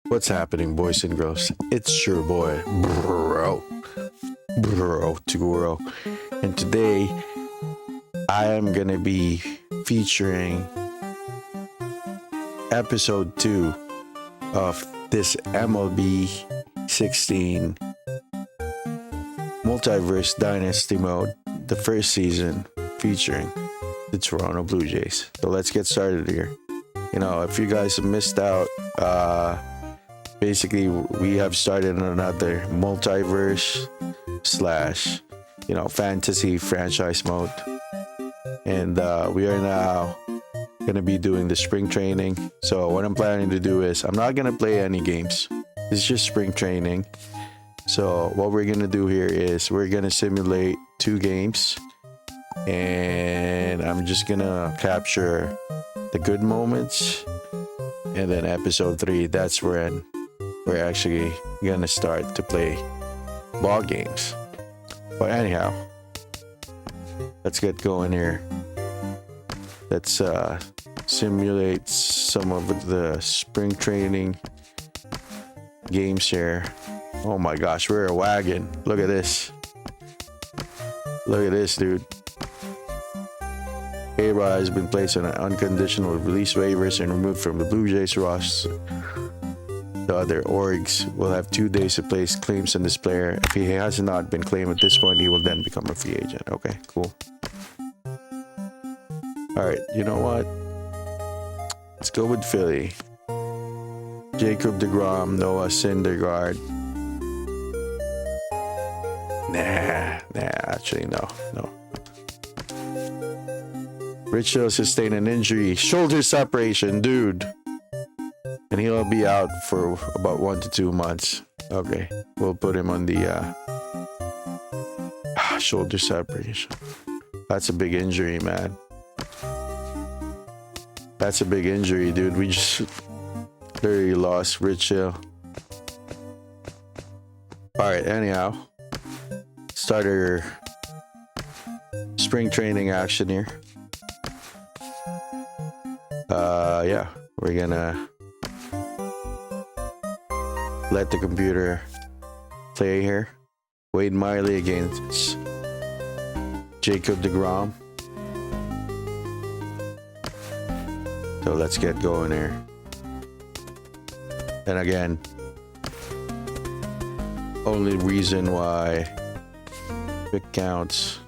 What's happening, boys and girls? It's your boy, Bro Tuguro. And today, I am going to be featuring episode 2 of this MLB 16 Multiverse Dynasty Mode, the first season featuring the Toronto Blue Jays. So let's get started here. You know, if you guys have missed out, basically we have started another multiverse slash, fantasy franchise mode. And we are now going to be doing the spring training. So what I'm planning to do is I'm not going to play any games. It's just spring training. So what we're going to do here is we're going to simulate 2 games. And I'm just going to capture the good moments. And then episode 3, that's when we're actually going to start to play ball games. But anyhow, let's get going here. Let's simulate some of the spring training games here. Oh my gosh, we're a wagon. Look at this. Look at this, dude. A-Rod has been placed on an unconditional release waivers and removed from the Blue Jays roster. The other orgs will have 2 days to place claims on this player. If he has not been claimed at this point, he will then become a free agent. Okay, cool. Alright, you know what? Let's go with Philly. Jacob DeGrom, Noah Syndergaard. Actually, no. Rich Hill sustained an injury, shoulder separation, dude. And he'll be out for about 1 to 2 months. Okay, we'll put him on the shoulder separation. That's a big injury, man. That's a big injury, dude. We just literally lost Rich Hill. Alright, anyhow. Start our spring training action here. Yeah, we're gonna let the computer play here. Wade Miley against Jacob DeGrom. So let's get going here. And again, only reason why quick counts.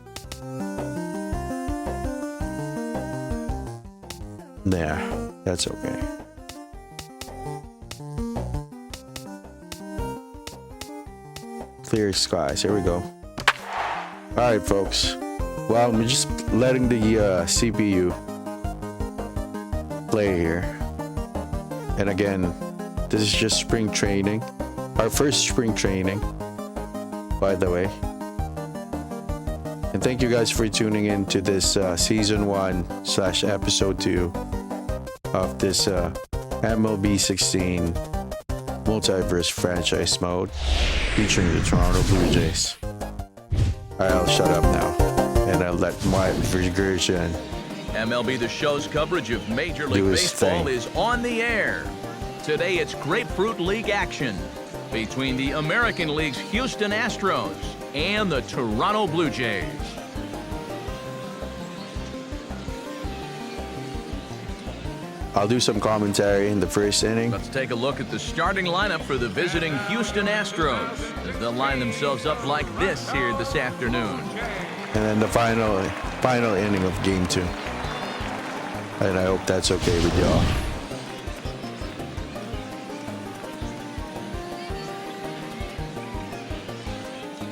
Nah, that's okay. Clear skies. Here we go. All right, folks. Well, I'm just letting the CPU play here. And again, this is just spring training. Our first spring training, by the way. And thank you guys for tuning in to this season 1 / episode 2 of this MLB 16 Multiverse franchise mode featuring the Toronto Blue Jays. I'll shut up now and I'll let my version MLB The Show's coverage of Major League Baseball is on the air. Today it's Grapefruit League action between the American League's Houston Astros and the Toronto Blue Jays. I'll do some commentary in the first inning. Let's take a look at the starting lineup for the visiting Houston Astros as they'll line themselves up like this here this afternoon. And then the final inning of game 2. And I hope that's okay with y'all.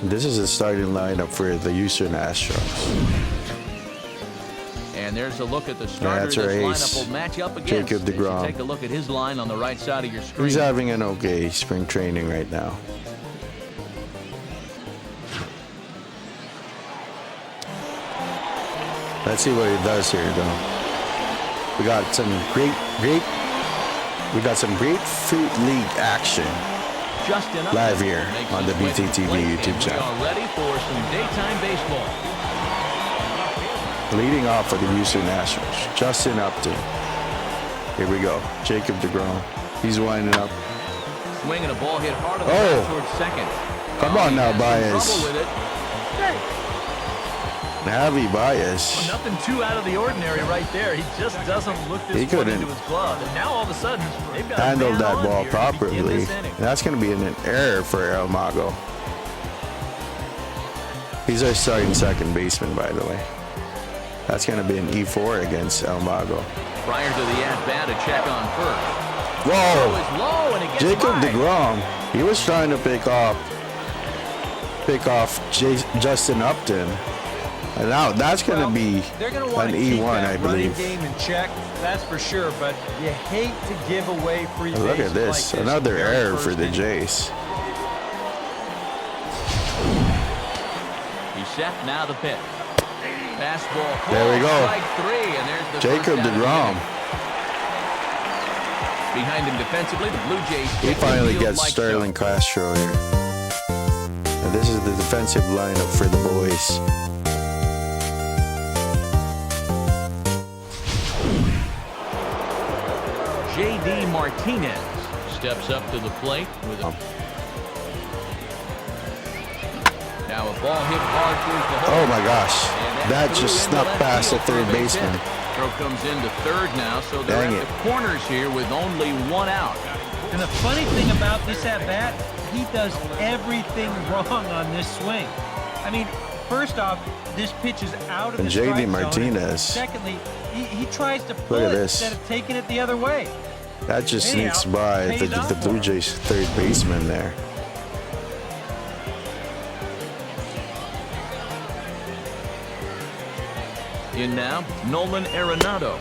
This is the starting lineup for the Houston Astros. And there's a look at the starter this lineup will match up against. Jacob DeGrom. Take a look at his line on the right side of your screen. He's having an okay spring training right now. Let's see what he does here, though. We got some Grapefruit League action live here on the BTTV YouTube channel. We are ready for some daytime baseball. Leading off for the Houston Astros, Justin Upton. Here we go. Jacob DeGrom. He's winding up. swing and a ball hit hard on the ground towards second. Come on now, Trouble Baez. with it. Heavy Baez. Well, nothing too out of the ordinary right there. He just doesn't look this He far couldn't into his glove. And now all of a sudden, they've got handle a man that on ball here to begin properly. this inning. That's going to be an error for El Mago. He's our starting second baseman, by the way. That's going to be an E4 against El Mago. Prior to the at-bat, a check on first. Whoa! Throw is low and it gets Jacob by. DeGrom. He was trying to pick off Justin Upton. And now that's going to be they're going to want an to keep E1, that I running believe. game in check, that's for sure. But you hate to give away free bases. Look at this, like another very error first for the inning. Jays. He's set, now the pitch. Fastball call, There we go. strike three, and there's the Jacob first out of the DeGrom. inning. Behind him defensively, the Blue Jays. He check the finally field gets like Sterling so. Castro here. And this is the defensive lineup for the boys. J.D. Martinez steps up to the plate with a... Now a ball hit hard towards the hole. Oh my gosh. And That flew just into snuck left past the field for a third base baseman. hit. Throw comes into third now, so they're Dang at it. the corners here with only one out. And the funny thing about this at-bat, he does everything wrong on this swing. I mean, first off, this pitch is out of And the J.D. strike zone. Martinez. Secondly, he tries to pull Look at it this. instead of taking it the other way. That just Anyhow, sneaks by pays the off Blue for him. Jays third baseman there. In now, Nolan Arenado.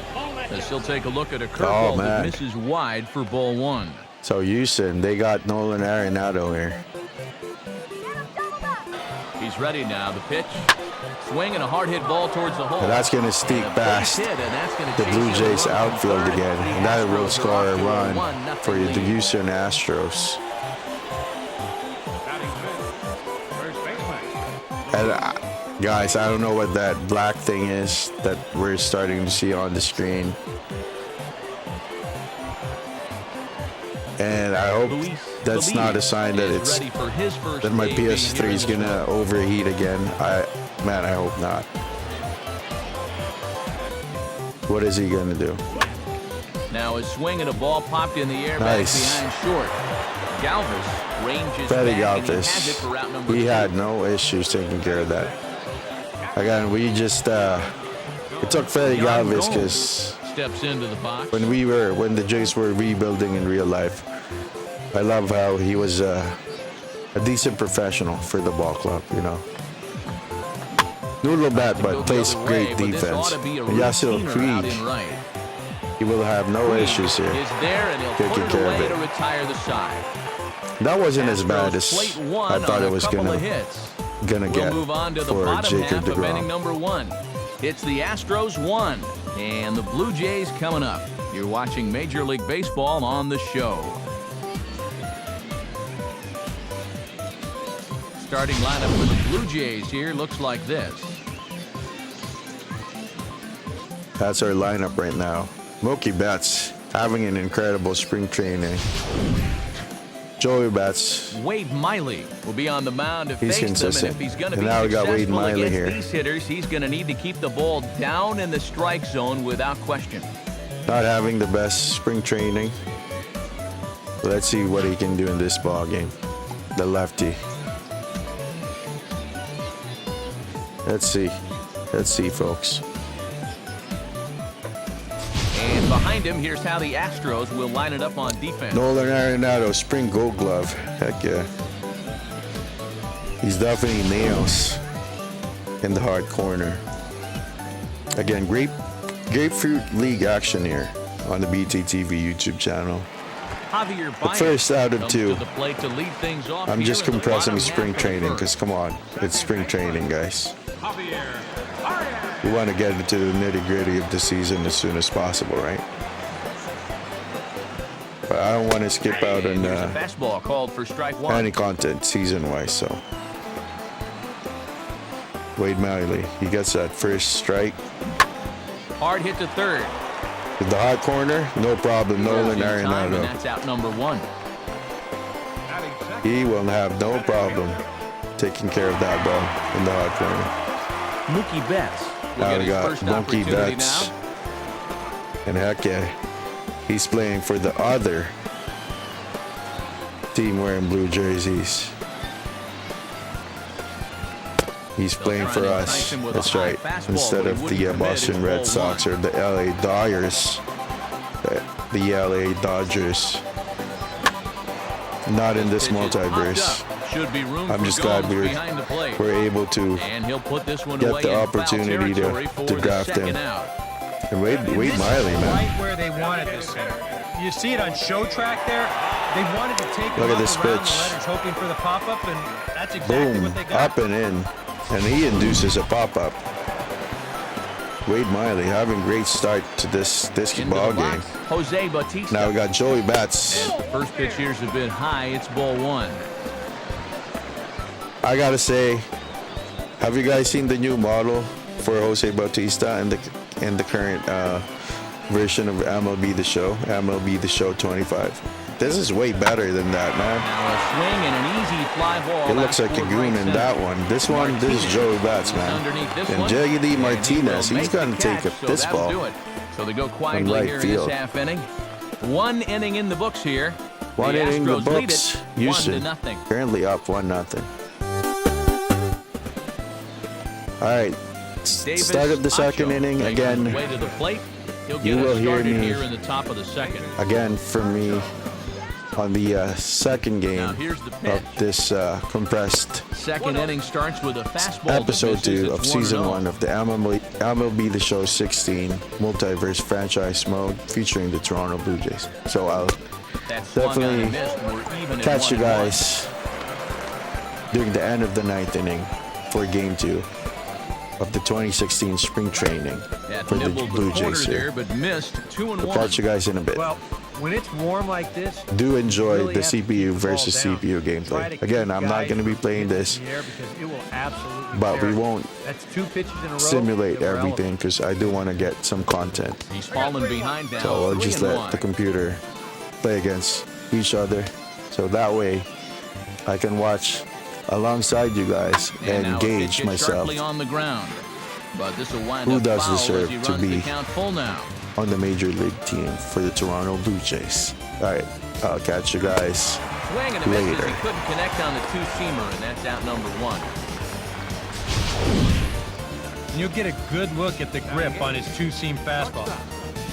As he'll take a look at a curveball that man. misses wide for ball one. So Houston, they got Nolan Arenado here. He's ready now. The pitch. Swing and a hard hit ball towards the hole. And that's going to sneak And a base past hit, and that's gonna the chase Blue in a Jays run from outfield third. again. The And that will Astros score are a off to run 1-0 for the lead. Houston Astros. And guys, I don't know what that black thing is that we're starting to see on the screen. And I hope that's not a sign that it's ready for his first that my game being here PS3 in is this gonna role. overheat again. I hope not. What is he gonna do? Now a swing and a ball popped in the air Nice. back behind short. Galvis ranges Freddy back and he has it Galvis. for route number He two. had no issues taking care of that. Again, we just it took Freddy Young Galvis Gomes because steps into the box. when the Jays were rebuilding in real life, I love how he was a decent professional for the ball club, you know. Noodle bat, Go but the plays other great way, but this ought defense. to be a Yasiel routiner out Puig, in right. he will have no issues here. Is there and he'll Taking put it care of away it. to retire the side. That wasn't as bad Astros as plate one I thought on it a was couple gonna of hits. get We'll move on to the for bottom Jacob half of inning DeGrom. number one. It's the Astros 1 and the Blue Jays coming up. You're watching Major League Baseball on the show. Starting lineup for the Blue Jays here looks like this. That's our lineup right now. Mookie Betts having an incredible spring training. Joey Betts, Wade Miley will be on the mound to He's face consistent. them, and if he's going to And be now we got Wade successful Miley against here. these hitters, he's going to need to keep the ball down in the strike zone without question. not having the best spring training. Let's see what he can do in this ball game. The lefty. Let's see, folks. And behind him, here's how the Astros will line it up on defense. Nolan Arenado, spring gold glove. Heck yeah. He's definitely nails in the hard corner. Again, Grapefruit League action here on the BTTV YouTube channel. Javier The Baez first out of comes two. to the plate to lead things off I'm here just in the compressing bottom spring half of the training first. because, come on, it's spring training, guys. We want to get into the nitty-gritty of the season as soon as possible, right? But I don't want to skip out on And there's a fastball called for strike one. any content season-wise, so. Wade Miley, he gets that first strike. Hard hit to third. With the hot corner, no problem. Nolan In time, and Arenado. that's out number one. He will have no problem taking care of that ball in the hot corner. Mookie Betts will Now get we his got first Mookie opportunity Betts. now. And heck yeah, he's playing for the other team wearing blue jerseys. He's playing for us. That's right. Instead of the Boston Red Sox or the LA Dodgers. The LA Dodgers. Not in this multiverse. I'm just glad we're able to get the opportunity to draft him. And Wade Miley, man. Right where they wanted this center. You see it on show track there. They wanted to take Look him at this up around pitch. the letters, hoping for the pop-up, and that's exactly Boom, what they got. up and in. And he induces a pop-up. Wade Miley having great start to this ball game. Jose Bautista. Now we got Joey Bats. And the first pitch here's a bit high. It's ball one. I gotta say, have you guys seen the new model for Jose Bautista and the current version of MLB The Show? MLB The Show 25. This is way better than that, man. Now a swing and an easy fly ball. It looks like a goon in that one. This is Joey Bats, man. And JD Martinez, he's gonna take this ball. So they go quietly right here field. in this half inning. One inning in the books here. One inning in the Astros lead books. it, Houston 1-0. currently up 1-0. All right, Davis, start of the second Macho inning making his again. way to the plate. He'll get You will us hear started me here in the top of the second. Again for me on the second game Now here's the pitch. of this compressed Second inning starts with a fastball. episode that misses. 2 of It's season 1-0. 1 of the MLB The Show 16 Multiverse franchise mode featuring the Toronto Blue Jays. So I'll That swung on definitely and missed. We're even at catch you 1-1. guys during the end of the 9th inning for game 2 of the 2016 spring training That for the nibbled Blue corner Jays there, here. but missed. 2-1. We'll catch you guys in a bit. Well, when it's warm like this, Do enjoy really the have to CPU keep the ball versus down. CPU Try gameplay. to Again, keep I'm not guys going to be from playing hitting this, in the air because it will absolutely but we tear. won't That's 2 pitches in a row. simulate that were everything because I do want to get some content. He's fallen behind now. So I'll just let 3-1. the computer play against each other. So that way I can watch alongside you guys and now a pitch gauge hit myself sharply on the ground. But this will wind who up does foul as deserve he to runs the be count full now. on the major league team for the Toronto Blue Jays. All right, I'll catch you guys Swing and a miss as later. he couldn't connect on the two-seamer, and that's out number one. And you'll get a good look at the grip on his two-seam fastball.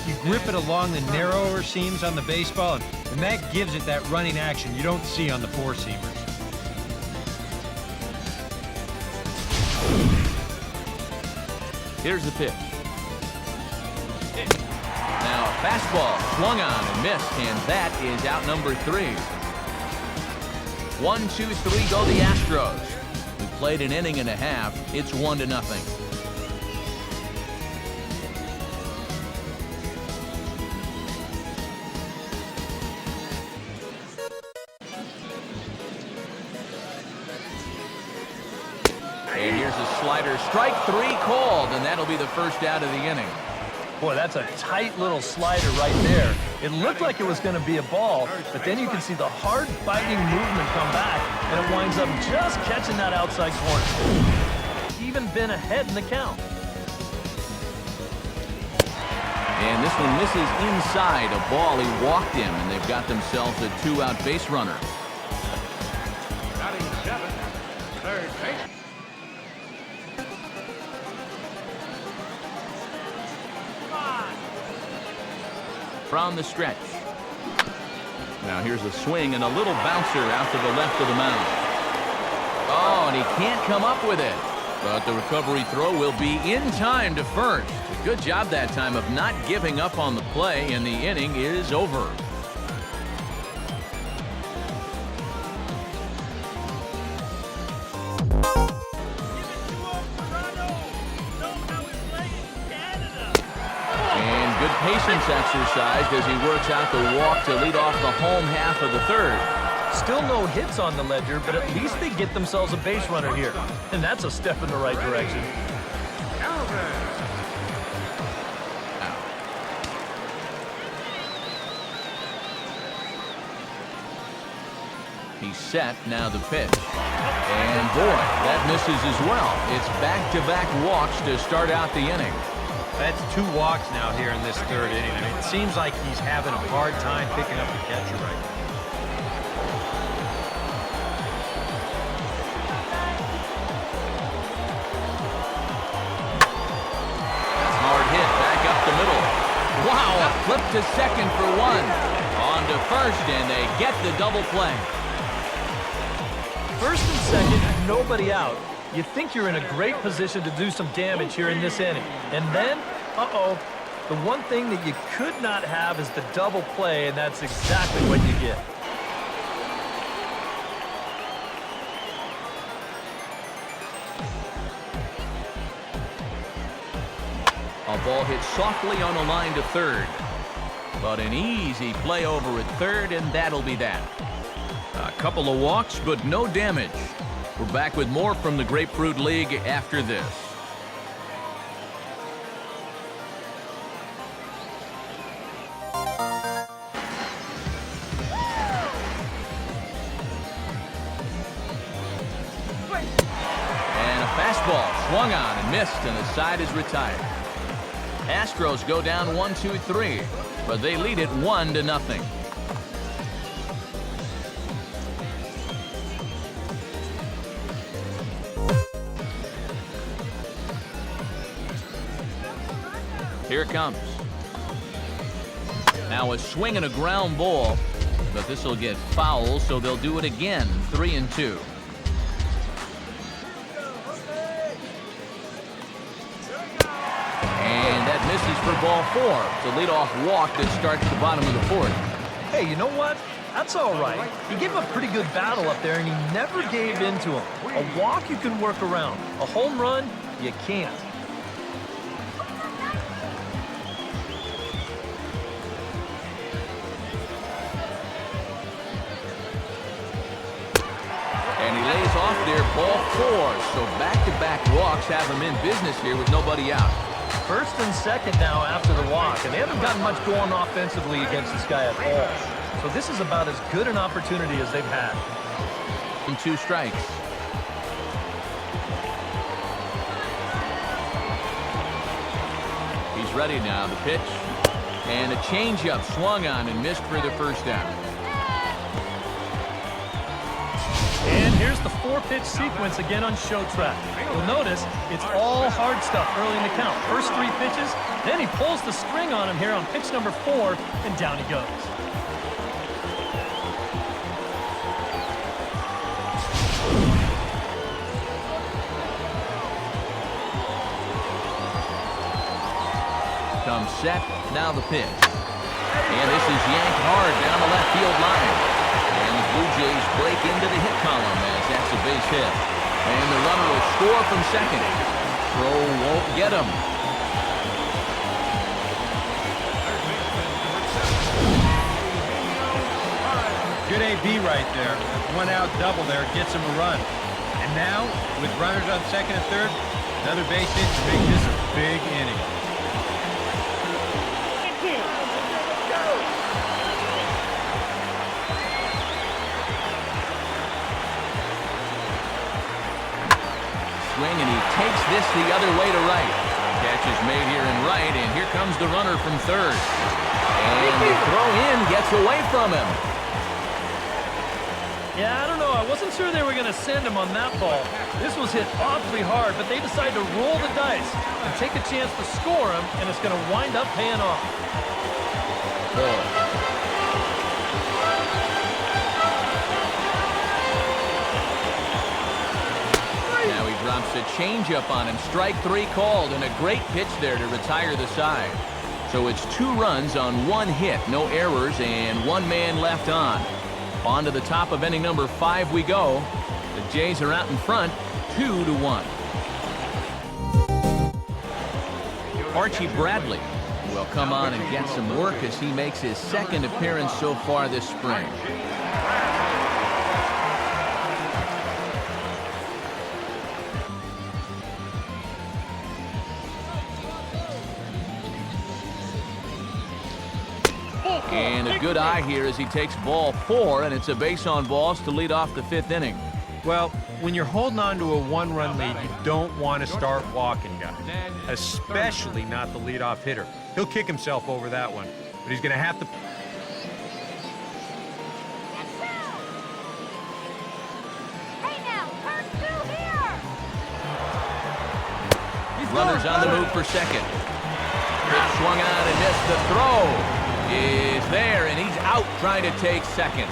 You grip it along the narrower seams on the baseball, and that gives it that running action you don't see on the four-seamers. Here's the pitch. Now a fastball swung on and missed, and that is out number 3. 1, 2, 3 go the Astros. We played an inning and a half. It's 1-0. And here's a slider, strike 3 called, and that'll be the first out of the inning. Boy, that's a tight little slider right there. It looked like it was going to be a ball, but then you can see the hard biting movement come back, and it winds up just catching that outside corner. Even been ahead in the count. And this one misses inside, a ball he walked him, and they've got themselves a 2-out base runner. Batting 7, third base. From the stretch. Now here's a swing and a little bouncer out to the left of the mound. Oh, and he can't come up with it. But the recovery throw will be in time to first. A good job that time of not giving up on the play, and the inning is over. And good patience exercised as he works out the walk to lead off the home half of the third. Still no hits on the ledger, but at least they get themselves a base runner here. And that's a step in the right direction. He's set, now the pitch. And boy, that misses as well. It's back-to-back walks to start out the inning. That's 2 walks now here in this 3rd inning. I mean, it seems like he's having a hard time picking up the catcher right now. That's a hard hit, back up the middle. Wow, a flip to second for 1. On to first, and they get the double play. First and second, nobody out. You think you're in a great position to do some damage here in this inning. And then, the one thing that you could not have is the double play, and that's exactly what you get. A ball hit softly on the line to third. But an easy play over at third, and that'll be that. A couple of walks, but no damage. We're back with more from the Grapefruit League after this. And a fastball swung on and missed, and the side is retired. Astros go down 1-2-3, but they lead it 1-0. Here it comes. Now a swing and a ground ball, but this will get foul, so they'll do it again. 3-2. And that misses for ball 4. The leadoff walk that starts the bottom of the 4th. Hey, you know what? That's all right. He gave him a pretty good battle up there, and he never gave in to him. A walk you can work around. A home run, you can't. And he lays off there, ball 4. So back-to-back walks have him in business here with nobody out. First and second now after the walk, and they haven't gotten much going offensively against this guy at all. So this is about as good an opportunity as they've had. And 2 strikes. He's ready now, the pitch. And a changeup swung on and missed for the first down. And here's the 4-pitch sequence again on Show Track. You'll notice it's all hard stuff early in the count. First 3 pitches, then he pulls the string on him here on pitch number 4, and down he goes. Comes set, now the pitch. And this is yanked hard down the left field line. And the Blue Jays break into the hit column as that's a base hit. And the runner will score from second. Throw won't get him. Good AB right there. 1-out double there gets him a run. And now, with runners on second and third, another base hit to make this a big inning. Swing, and he takes this the other way to right. Catch is made here in right, and here comes the runner from third. And the throw in gets away from him. Yeah, I don't know. I wasn't sure they were going to send him on that ball. This was hit awfully hard, but they decided to roll the dice and take a chance to score him, and it's going to wind up paying off. Now he drops a changeup on him. Strike 3 called, and a great pitch there to retire the side. So it's 2 runs on 1 hit, no errors, and 1 man left on. On to the top of inning number 5 we go. The Jays are out in front, 2-1. Archie Bradley will come on and get some work as he makes his 2nd appearance so far this spring. And a good eye here as he takes ball 4, and it's a base on balls to lead off the 5th inning. Well, when you're holding on to a 1-run lead, you don't want to start walking guys, especially not the leadoff hitter. He'll kick himself over that one, but he's going to have to... Runners on the move for second. Pitch swung on and missed. The throw is there, and he's out trying to take second.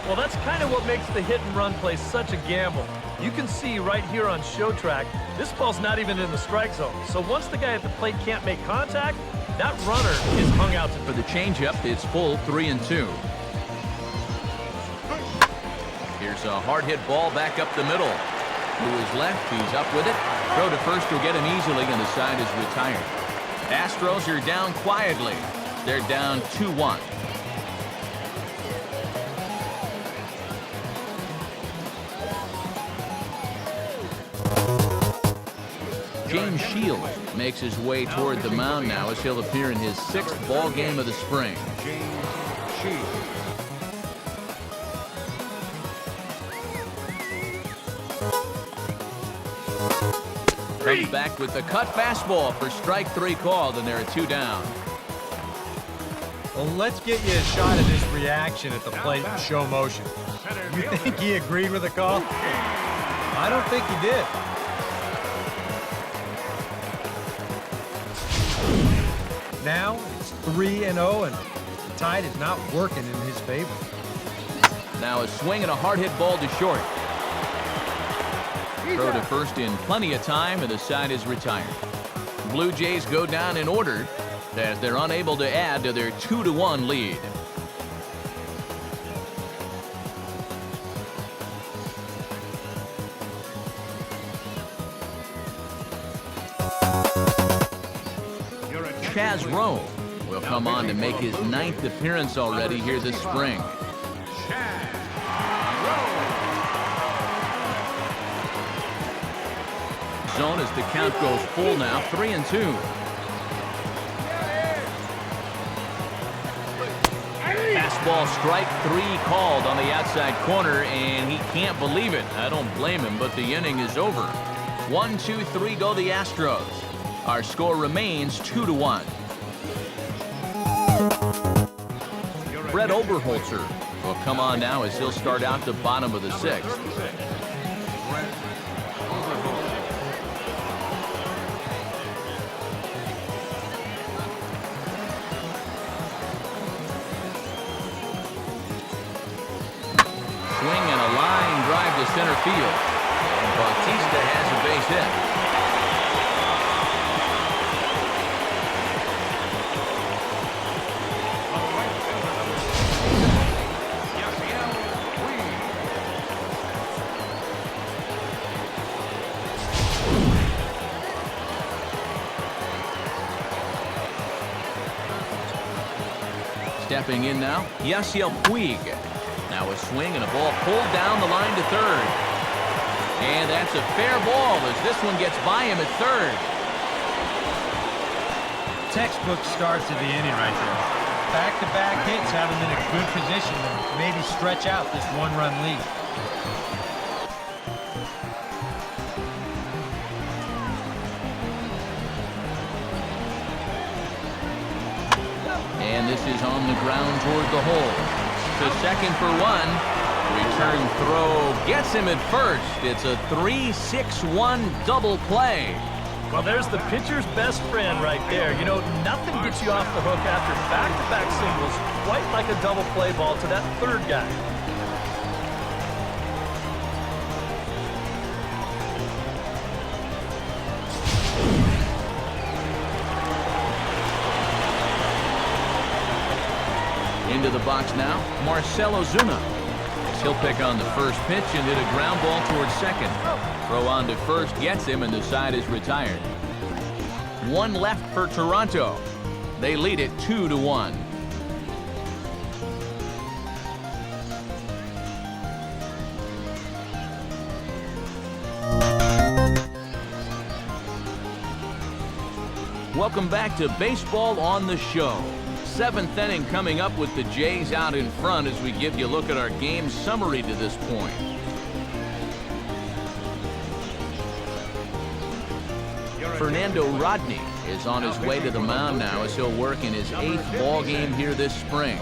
Well, that's kind of what makes the hit-and-run play such a gamble. You can see right here on show track, this ball's not even in the strike zone. So once the guy at the plate can't make contact, that runner is hung out. For the changeup, it's full 3-2. Here's a hard hit ball back up the middle. To his left, he's up with it. Throw to first will get him easily, and the side is retired. Astros are down quietly. They're down 2-1. James Shields makes his way toward the mound now as he'll appear in his 6th ball game of the spring. Comes back with the cut fastball for strike 3 called, and there are 2 down. Well, let's get you a shot of his reaction at the plate in show motion. You think he agreed with the call? I don't think he did. Now it's 3-0, and the tide is not working in his favor. Now a swing and a hard hit ball to short. Throw to first in plenty of time, and the side is retired. Blue Jays go down in order as they're unable to add to their 2-1 lead. Chaz Rowe will come on to make his 9th appearance already here this spring. Zone as the count goes full now, 3-2. Fastball strike 3 called on the outside corner, and he can't believe it. I don't blame him, but the inning is over. 1-2-3 go the Astros. Our score remains 2-1. Brett Oberholzer will come on now as he'll start out the bottom of the 6th. Swing and a line drive to center field. And Bautista has a base hit. Stepping in now, Yasiel Puig. Now a swing and a ball pulled down the line to third. And that's a fair ball as this one gets by him at third. Textbook starts of the inning right there. Back-to-back hits have him in a good position to maybe stretch out this 1-run lead. And this is on the ground toward the hole. To second for 1. Return throw gets him at first. It's a 3-6-1 double play. Well, there's the pitcher's best friend right there. You know, nothing gets you off the hook after back-to-back singles, quite like a double play ball to that third guy. Into the box now, Marcell Ozuna. He'll pick on the first pitch and hit a ground ball towards second. Throw on to first gets him, and the side is retired. 1 left for Toronto. They lead it 2-1. Welcome back to Baseball on the Show. Seventh inning coming up with the Jays out in front as we give you a look at our game summary to this point. Fernando Rodney is on his way to the mound now as he'll work in his 8th ball game here this spring.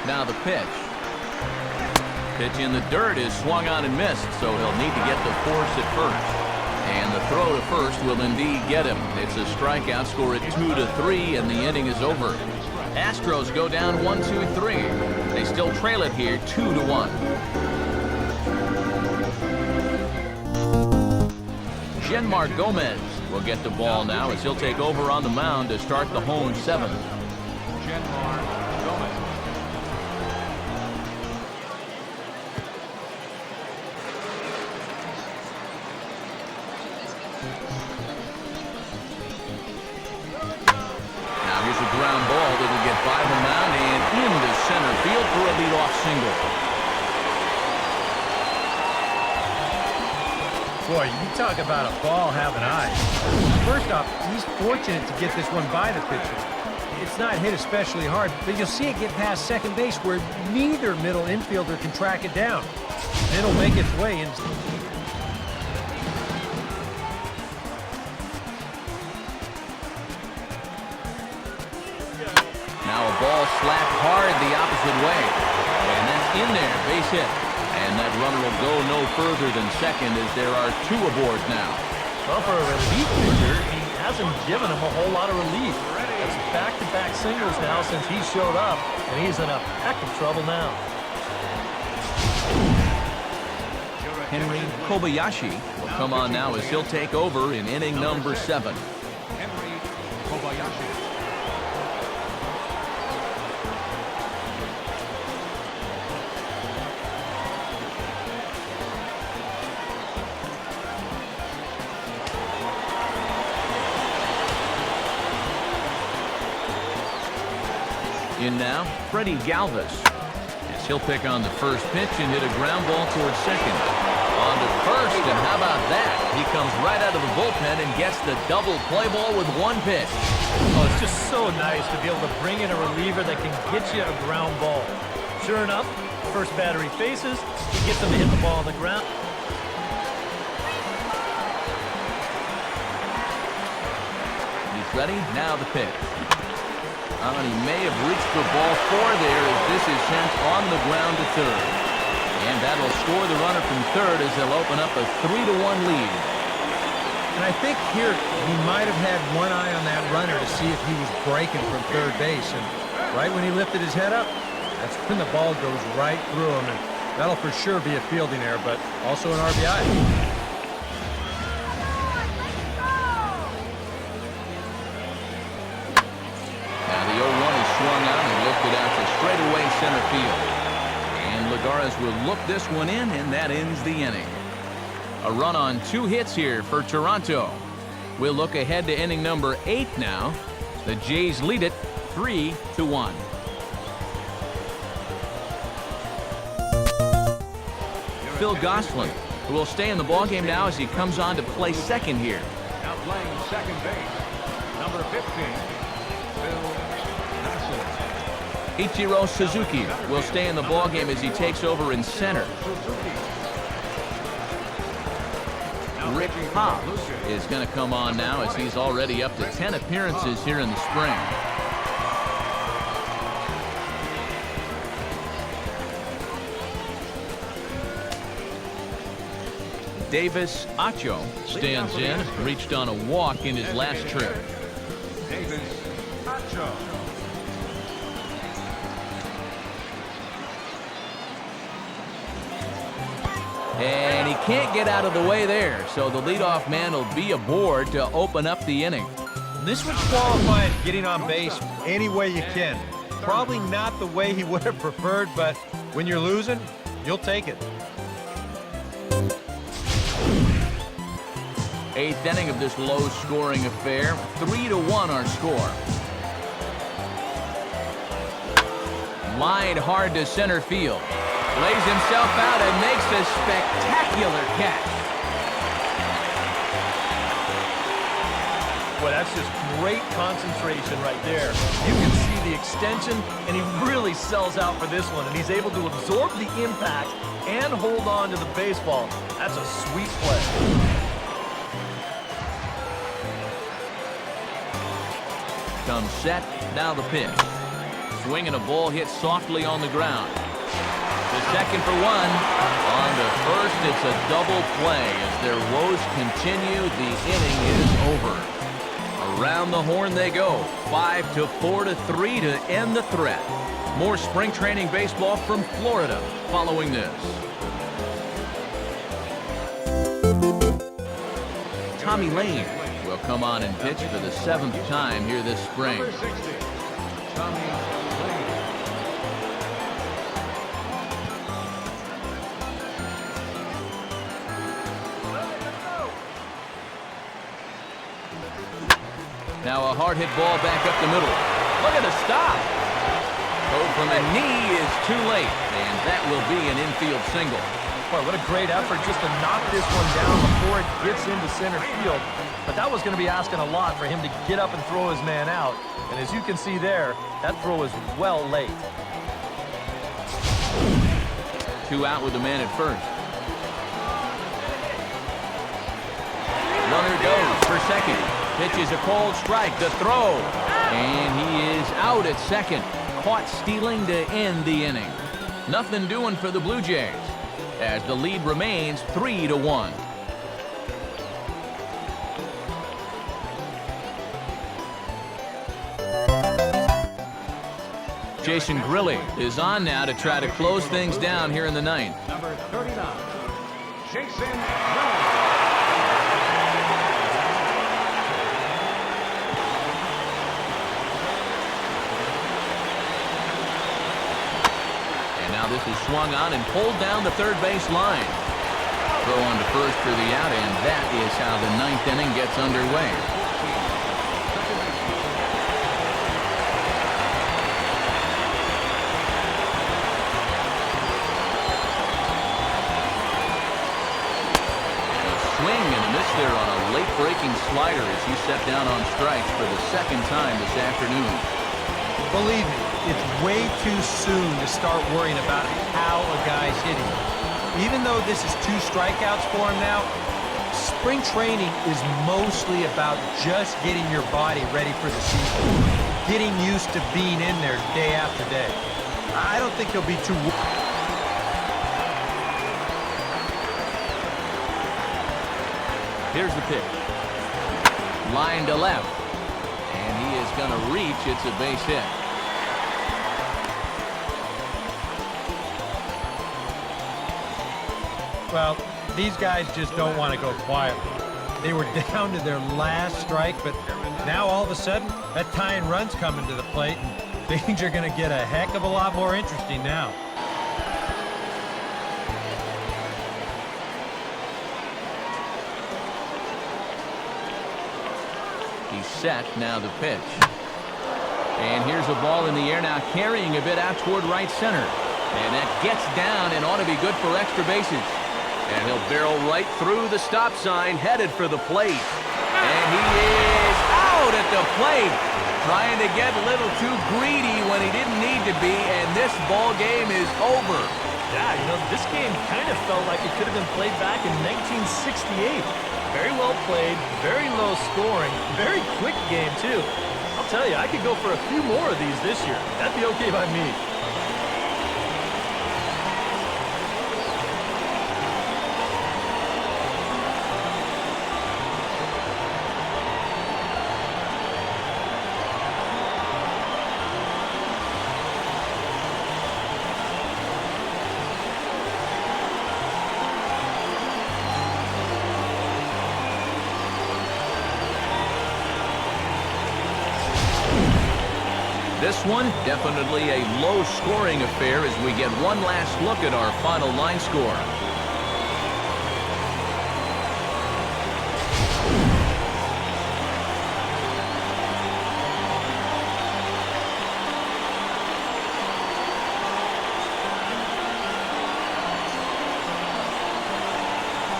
Now the pitch. Pitch in the dirt is swung on and missed, so he'll need to get the force at first. And the throw to first will indeed get him. It's a strikeout, score at 2-3, and the inning is over. Astros go down 1-2-3. They still trail it here 2-1. Genmar Gomez will get the ball now as he'll take over on the mound to start the home 7th. Genmar Gomez. Ground ball that will get by the mound and into center field for a leadoff single. Boy, you talk about a ball having eyes. First off, he's fortunate to get this one by the pitcher. It's not hit especially hard, but you'll see it get past second base where neither middle infielder can track it down. And it'll make its way in. Ball slapped hard the opposite way. And that's in there, base hit. And that runner will go no further than second as there are 2 aboard now. Well, for a relief pitcher, he hasn't given him a whole lot of relief. That's back-to-back singles now since he showed up, and he's in a heck of trouble now. Henry Kobayashi will come on now as he'll take over in inning number 7. Henry Kobayashi. In now, Freddie Galvis, as he'll pick on the first pitch and hit a ground ball towards second. On to first, and how about that? He comes right out of the bullpen and gets the double play ball with 1 pitch. Oh, it's just so nice to be able to bring in a reliever that can get you a ground ball. Sure enough, first batter he faces, he gets him to hit the ball on the ground. He's ready, now the pitch. He may have reached for ball 4 there as this is sent on the ground to third. And that'll score the runner from third as they'll open up a 3-1 lead. And I think here he might have had one eye on that runner to see if he was breaking from third base. And right when he lifted his head up, that's when the ball goes right through him. And that'll for sure be a fielding error, but also an RBI. Straightaway center field. And Lagares will look this one in, and that ends the inning. A run on 2 hits here for Toronto. We'll look ahead to inning number 8 now. The Jays lead it 3-1. Phil Gosselin, who will stay in the ballgame now as he comes on to play second here. Now playing second base, number 15, Phil Gosselin. Ichiro Suzuki will stay in the ballgame as he takes over in center. Rick Hobbs is going to come on now as he's already up to 10 appearances here in the spring. Davis Acho stands in, reached on a walk in his last trip. Davis Acho. And he can't get out of the way there, so the leadoff man will be aboard to open up the inning. This would qualify as getting on base any way you can. Probably not the way he would have preferred, but when you're losing, you'll take it. 8th inning of this low-scoring affair. 3-1 our score. Lined hard to center field. Lays himself out and makes a spectacular catch. Boy, that's just great concentration right there. You can see the extension, and he really sells out for this one, and he's able to absorb the impact and hold on to the baseball. That's a sweet play. Comes set, now the pitch. Swing and a ball hit softly on the ground. The second for one. On to first, it's a double play. As their woes continue, the inning is over. Around the horn they go. 5-4 to 3 to end the threat. More spring training baseball from Florida following this. Tommy Lane will come on and pitch for the 7th time here this spring. Number 60, Tommy Lane. Now a hard hit ball back up the middle. Look at the stop. Code from the knee is too late, and that will be an infield single. Boy, what a great effort just to knock this one down before it gets into center field. But that was going to be asking a lot for him to get up and throw his man out. And as you can see there, that throw is well late. 2 out with the man at first. Runner goes for second. Pitch is a cold strike. The throw. And he is out at second. Caught stealing to end the inning. Nothing doing for the Blue Jays, as the lead remains 3-1. Jason Grilli is on now to try to close things down here in the 9th. Number 39, Jason Grilli. This is swung on and pulled down the third base line. Throw on to first for the out, and that is how the 9th inning gets underway. A swing and a miss there on a late-breaking slider as he set down on strikes for the 2nd time this afternoon. Believe me, it's way too soon to start worrying about how a guy's hitting. Even though this is 2 strikeouts for him now, spring training is mostly about just getting your body ready for the season, getting used to being in there day after day. I don't think he'll be too... Here's the pitch. Line to left. And he is going to reach. It's a base hit. Well, these guys just don't want to go quietly. They were down to their last strike, but now all of a sudden, that tying run's coming to the plate, and things are going to get a heck of a lot more interesting now. He's set, now the pitch. And here's a ball in the air now, carrying a bit out toward right center. And that gets down and ought to be good for extra bases. And he'll barrel right through the stop sign, headed for the plate. And he is out at the plate, trying to get a little too greedy when he didn't need to be, and this ball game is over. Yeah, you know, this game kind of felt like it could have been played back in 1968. Very well played, very low scoring, very quick game, too. I'll tell you, I could go for a few more of these this year. That'd be okay by me. This one, definitely a low-scoring affair as we get one last look at our final line score.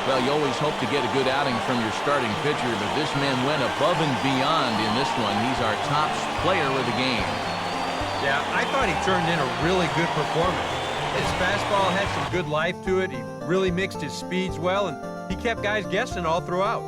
Well, you always hope to get a good outing from your starting pitcher, but this man went above and beyond in this one. He's our top player of the game. Yeah, I thought he turned in a really good performance. His fastball had some good life to it. He really mixed his speeds well, and he kept guys guessing all throughout.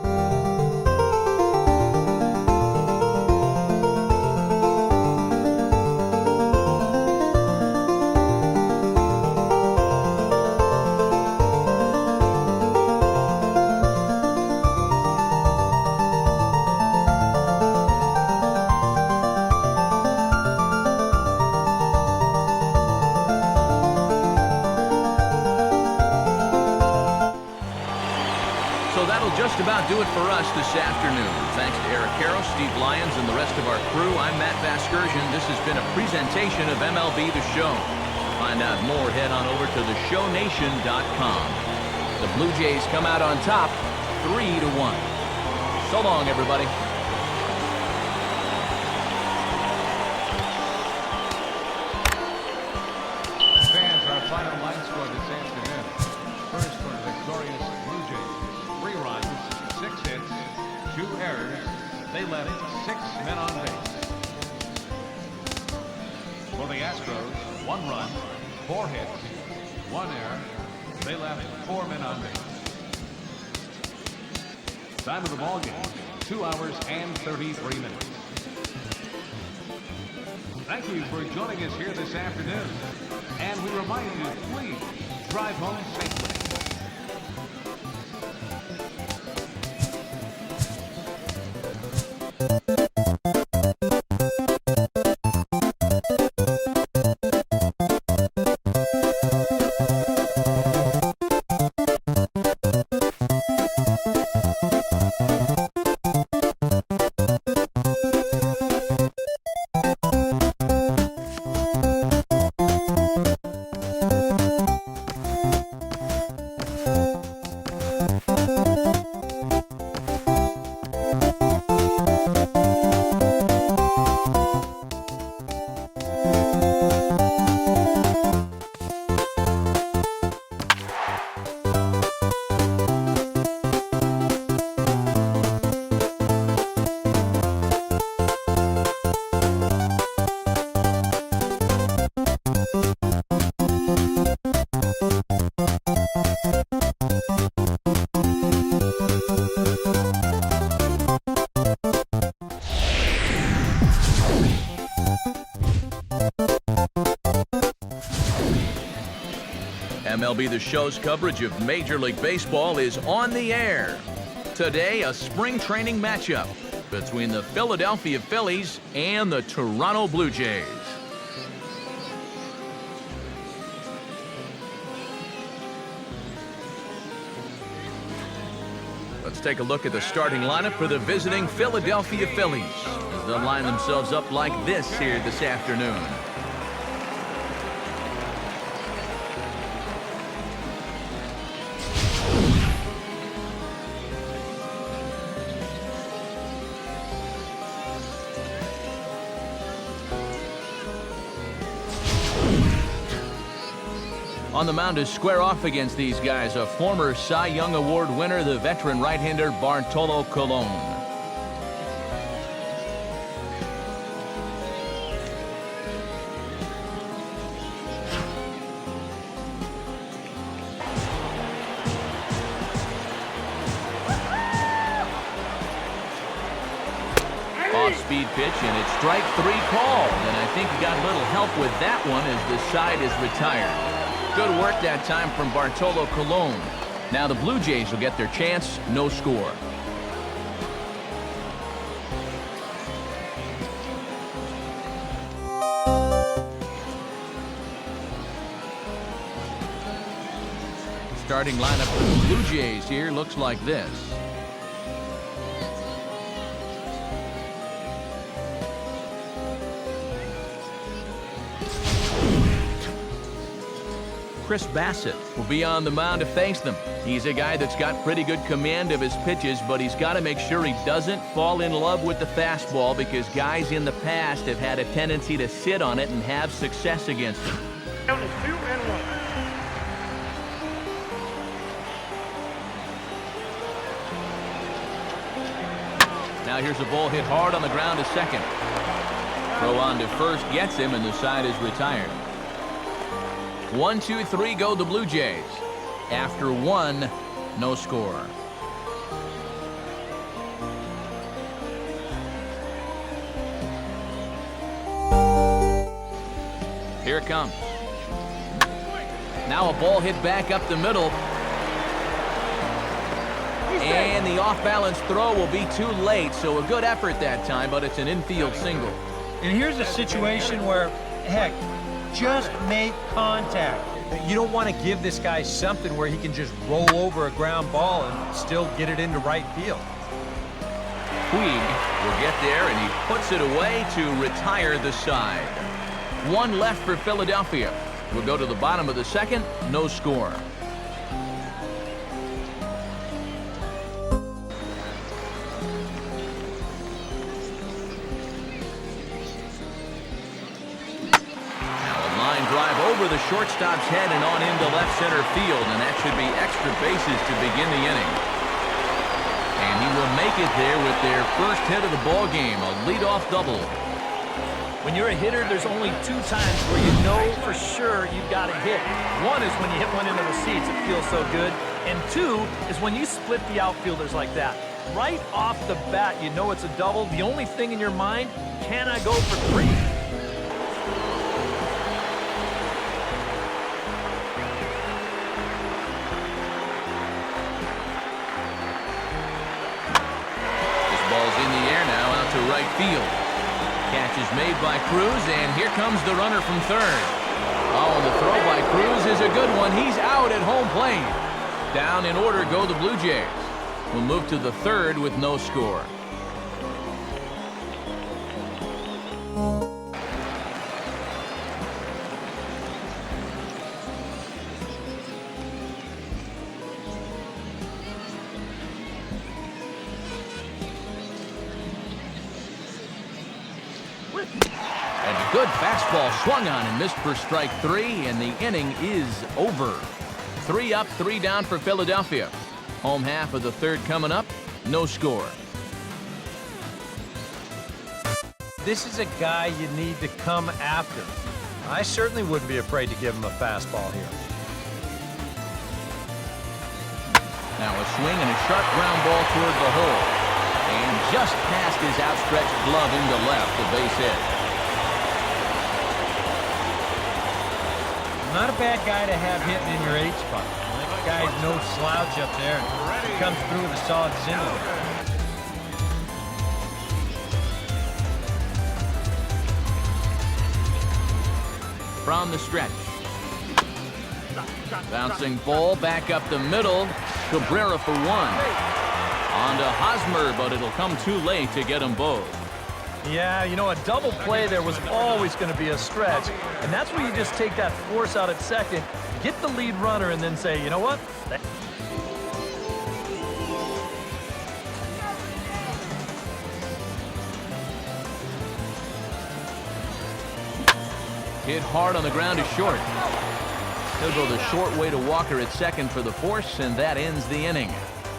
Just about do it for us this afternoon. Thanks to Eric Harrow, Steve Lyons, and the rest of our crew. I'm Matt Vasgersian. This has been a presentation of MLB The Show. To find out more, head on over to theshownation.com. The Blue Jays come out on top, 3-1. So long, everybody. Fans, our final line score this afternoon. First for the victorious Blue Jays. 3 runs, 6 hits, 2 errors. They left 6 men on base. For the Astros, 1 run, 4 hits, 1 error. They left 4 men on base. Time of the ball game, 2 hours and 33 minutes. Thank you for joining us here this afternoon. And we remind you, please drive home safely. MLB The Show's coverage of Major League Baseball is on the air. Today, a spring training matchup between the Philadelphia Phillies and the Toronto Blue Jays. Let's take a look at the starting lineup for the visiting Philadelphia Phillies. They'll line themselves up like this here this afternoon. On the mound to square off against these guys, a former Cy Young Award winner, the veteran right-hander Bartolo Colon. Off-speed pitch, and it's strike 3 called. And I think he got a little help with that one as the side is retired. Good work that time from Bartolo Colon. Now the Blue Jays will get their chance, no score. Starting lineup for the Blue Jays here looks like this. Chris Bassett will be on the mound to face them. He's a guy that's got pretty good command of his pitches, but he's got to make sure he doesn't fall in love with the fastball because guys in the past have had a tendency to sit on it and have success against him. Now here's a ball hit hard on the ground to second. Throw on to first gets him, and the side is retired. 1, 2, 3 go the Blue Jays. After 1, no score. Here it comes. Now a ball hit back up the middle. And the off-balance throw will be too late, so a good effort that time, but it's an infield single. And here's a situation where, heck, just make contact. You don't want to give this guy something where he can just roll over a ground ball and still get it into right field. Puig will get there, and he puts it away to retire the side. 1 left for Philadelphia. We'll go to the bottom of the second, no score. Over the shortstop's head and on into left center field, and that should be extra bases to begin the inning. And he will make it there with their first hit of the ball game, a leadoff double. When you're a hitter, there's only 2 times where you know for sure you've got a hit. 1 is when you hit one into the seats, it feels so good. And 2 is when you split the outfielders like that. Right off the bat, you know it's a double. The only thing in your mind, can I go for 3? Right field. Catch is made by Cruz, and here comes the runner from third. Oh, the throw by Cruz is a good one. He's out at home plate. Down in order go the Blue Jays. We'll move to the third with no score. Good fastball swung on and missed for strike 3, and the inning is over. 3 up, 3 down for Philadelphia. Home half of the third coming up, no score. This is a guy you need to come after. I certainly wouldn't be afraid to give him a fastball here. Now a swing and a sharp ground ball toward the hole. And just past his outstretched glove into left, the base hit. Not a bad guy to have hitting in your 8 spot. That guy's no slouch up there. He comes through with a solid single. From the stretch. Bouncing ball back up the middle. Cabrera for 1. On to Hosmer, but it'll come too late to get them both. Yeah, you know, a double play there was always going to be a stretch, and that's where you just take that force out at second, get the lead runner, and then say, you know what? Hit hard on the ground to short. He'll go the short way to Walker at second for the force, and that ends the inning.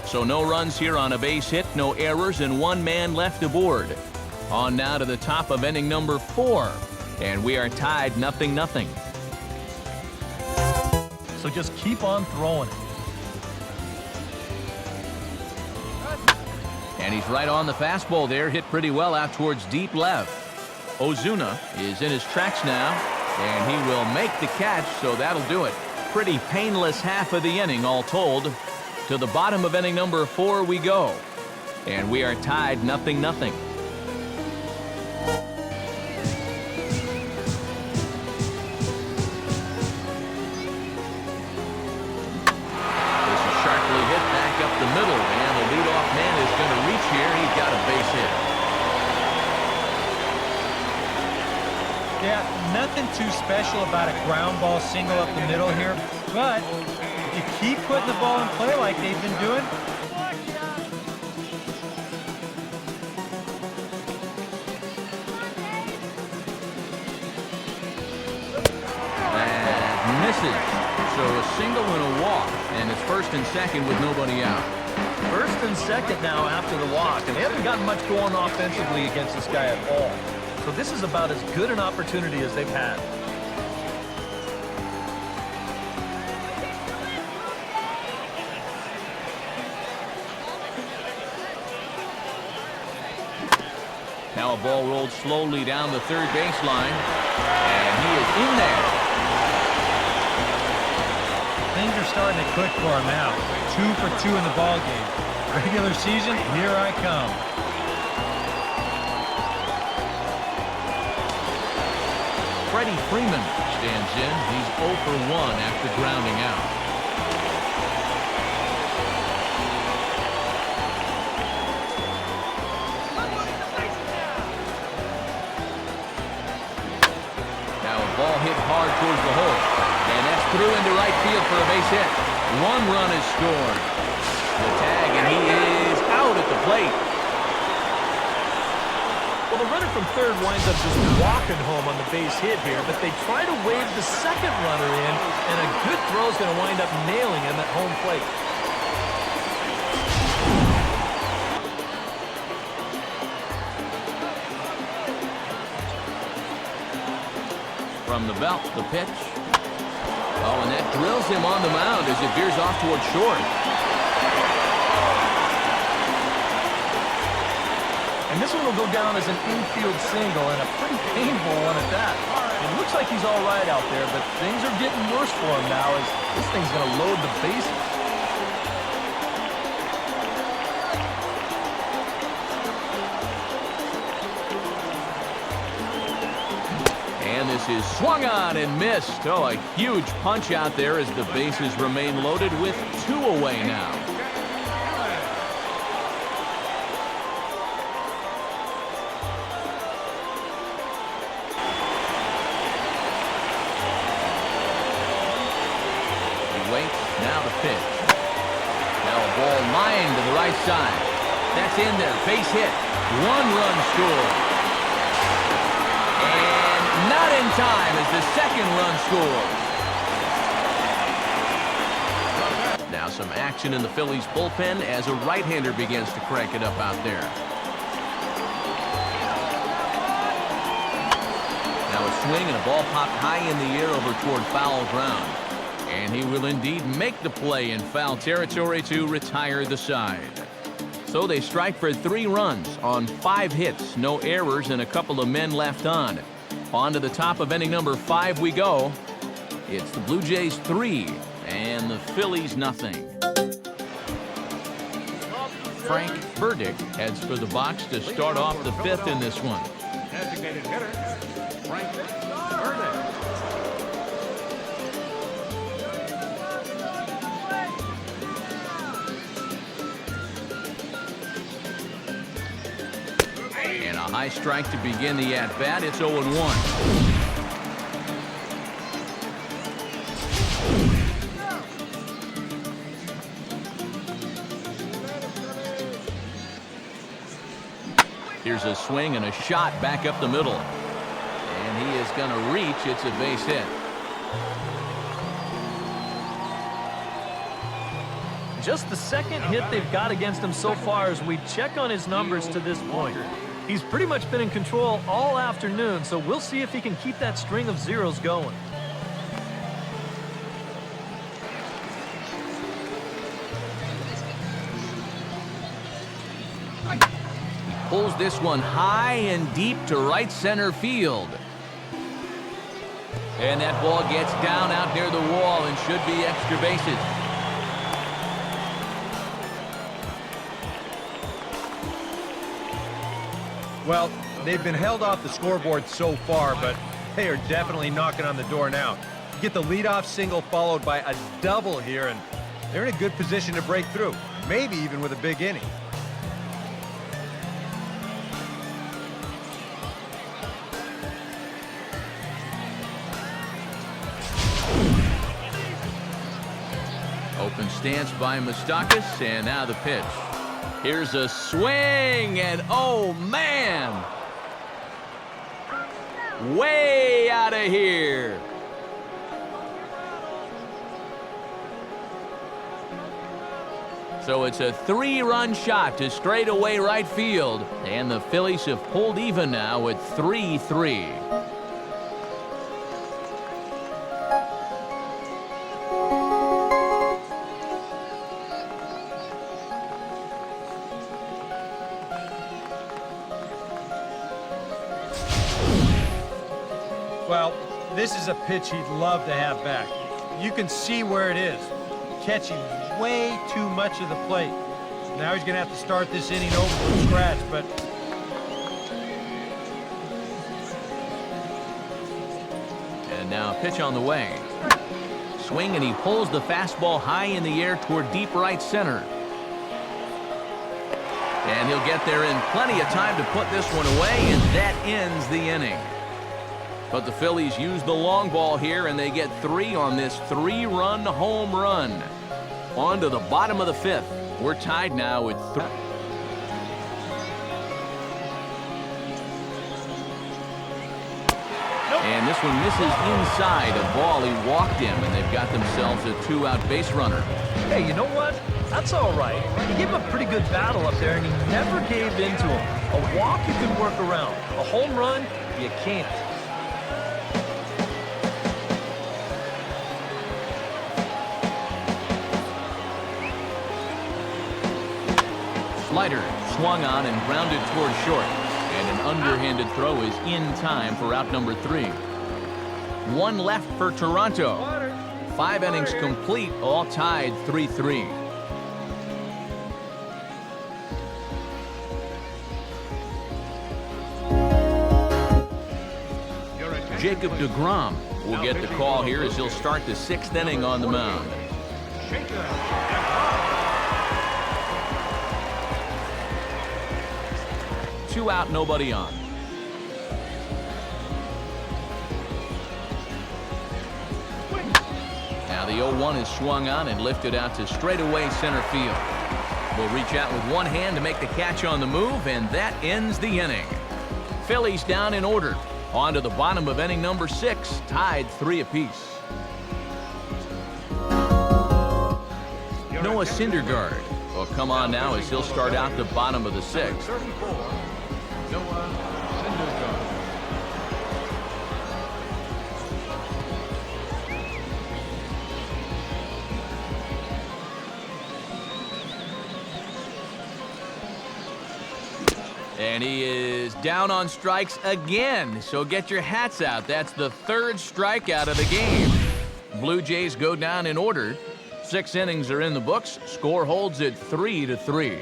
So no runs here on a base hit, no errors, and 1 man left aboard. On now to the top of inning number 4, and we are tied 0-0. So just keep on throwing it. And he's right on the fastball there, hit pretty well out towards deep left. Ozuna is in his tracks now, and he will make the catch, so that'll do it. Pretty painless half of the inning, all told. To the bottom of inning number 4 we go, and we are tied 0-0. The middle, and the leadoff man is going to reach here. He's got a base hit. Yeah, nothing too special about a ground ball single up the middle here, but if you keep putting the ball in play like they've been doing, that misses. So a single and a walk, and it's first and second with nobody out. First and second now after the walk, and they haven't gotten much going offensively against this guy at all. So this is about as good an opportunity as they've had. Now a ball rolled slowly down the third baseline, and he is in there. Things are starting to click for him now. 2 for 2 in the ball game. Regular season, here I come. Freddie Freeman stands in. He's 0 for 1 after grounding out. Ball hit hard towards the hole, and that's through into right field for a base hit. 1 run is scored. The tag, and he is out at the plate. Well, the runner from third winds up just walking home on the base hit here, but they try to wave the second runner in, and a good throw is going to wind up nailing him at home plate. From the belt, the pitch. Oh, and that drills him on the mound as it veers off towards short. And this one will go down as an infield single, and a pretty painful one at that. It looks like he's all right out there, but things are getting worse for him now as this thing's going to load the bases. And this is swung on and missed. Oh, a huge punch out there as the bases remain loaded with 2 away now. He waits. Now the pitch. Now a ball lined to the right side. That's in there. Base hit. 1 run scored. Not in time as the second run scores. Now some action in the Phillies bullpen as a right-hander begins to crank it up out there. Now a swing and a ball popped high in the air over toward foul ground. And he will indeed make the play in foul territory to retire the side. So they strike for 3 runs on 5 hits, no errors, and a couple of men left on. On to the top of inning number 5 we go. It's the Blue Jays 3 and the Phillies nothing. Frank Burdick heads for the box to start off the 5th in this one. Designated hitter, Frank Burdick. And a high strike to begin the at-bat. It's 0-1. Here's a swing and a shot back up the middle. And he is going to reach. It's a base hit. Just the second hit they've got against him so far as we check on his numbers to this point. He's pretty much been in control all afternoon, so we'll see if he can keep that string of zeros going. He pulls this one high and deep to right center field. And that ball gets down out near the wall and should be extra bases. Well, they've been held off the scoreboard so far, but they are definitely knocking on the door now. Get the leadoff single followed by a double here, and they're in a good position to break through, maybe even with a big inning. Open stance by Moustakas, and now the pitch. Here's a swing, and oh man! Way out of here! So it's a 3-run shot to straightaway right field, and the Phillies have pulled even now at 3-3. Well, this is a pitch he'd love to have back. You can see where it is. Catching way too much of the plate. Now he's going to have to start this inning over from scratch, but... And now pitch on the way. Swing, and he pulls the fastball high in the air toward deep right center. And he'll get there in plenty of time to put this one away, and that ends the inning. But the Phillies use the long ball here, and they get 3 on this 3-run home run. On to the bottom of the 5th. We're tied now at 3. And this one misses inside a ball he walked him, and they've got themselves a 2-out base runner. Hey, you know what? That's all right. He gave him a pretty good battle up there, and he never gave in to him. A walk you can work around. A home run, you can't. Slider swung on and grounded toward short, and an underhanded throw is in time for out number 3. 1 left for Toronto. 5 innings complete, all tied 3-3. Jacob deGrom will get the call here as he'll start the 6th inning on the mound. 2 out, nobody on. Now the 0-1 is swung on and lifted out to straightaway center field. Will reach out with one hand to make the catch on the move, and that ends the inning. Phillies down in order. On to the bottom of inning number 6, tied 3 apiece. Noah Syndergaard will come on now as he'll start out the bottom of the 6th. Noah Syndergaard. And he is down on strikes again, so get your hats out. That's the 3rd strikeout of the game. Blue Jays go down in order. 6 innings are in the books. Score holds at 3-3.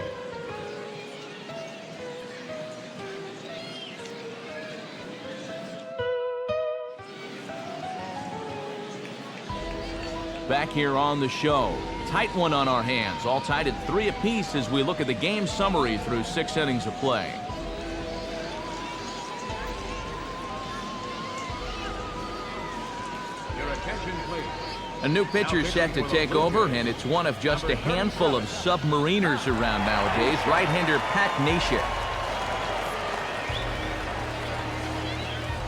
Back here on the show. Tight one on our hands. All tied at 3 apiece as we look at the game summary through 6 innings of play. Your attention, please. A new pitcher set to take over, and it's one of just a handful of submariners around nowadays. Right-hander Pat Neshek.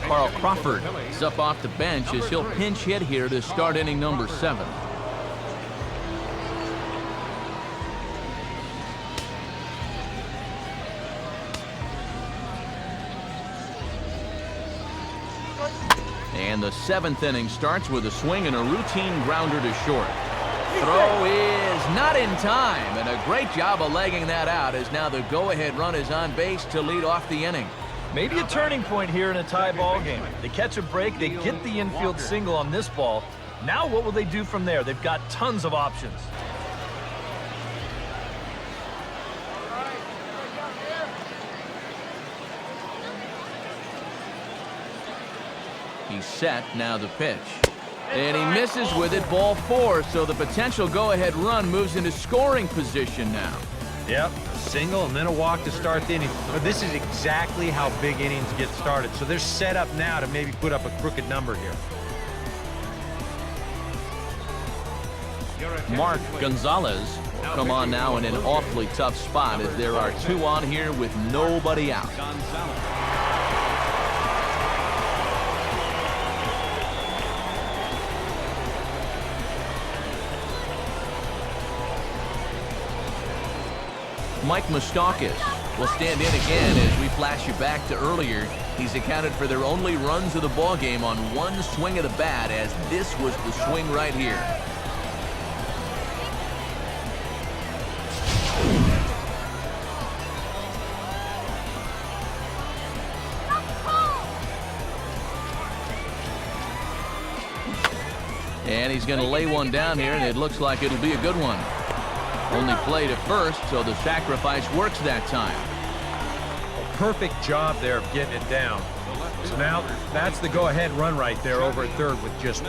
Carl Crawford is up off the bench as he'll pinch hit here to start inning number 7. And the 7th inning starts with a swing and a routine grounder to short. Throw is not in time, and a great job of legging that out as now the go-ahead run is on base to lead off the inning. Maybe a turning point here in a tie ball game. They catch a break, they get the infield single on this ball. Now what will they do from there? They've got tons of options. He's set, now the pitch. And he misses with it, ball 4, so the potential go-ahead run moves into scoring position now. Yep, a single and then a walk to start the inning. But this is exactly how big innings get started. So they're set up now to maybe put up a crooked number here. Mark Gonzalez will come on now in an awfully tough spot as there are 2 on here with nobody out. Mike Moustakas will stand in again as we flash you back to earlier. He's accounted for their only runs of the ball game on one swing of the bat, as this was the swing right here. And he's going to lay one down here, and it looks like it'll be a good one. Only played at first, so the sacrifice works that time. A perfect job there of getting it down. So now that's the go-ahead run right there over at third with just...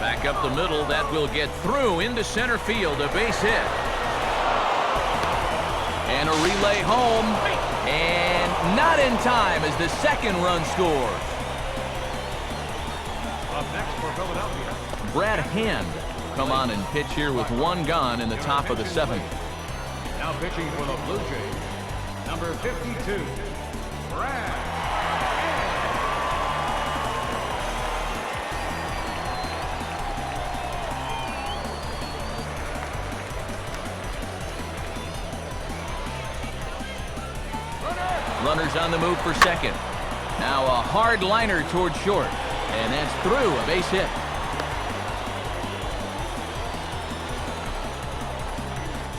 Back up the middle, that will get through into center field, a base hit. And a relay home, and not in time as the second run scores. Up next for Philadelphia. Brad Hand come on and pitch here with one gone in the top of the seventh. Now pitching for the Blue Jays, number 52, Brad. Runners on the move for second. Now a hard liner toward short, and that's through, a base hit.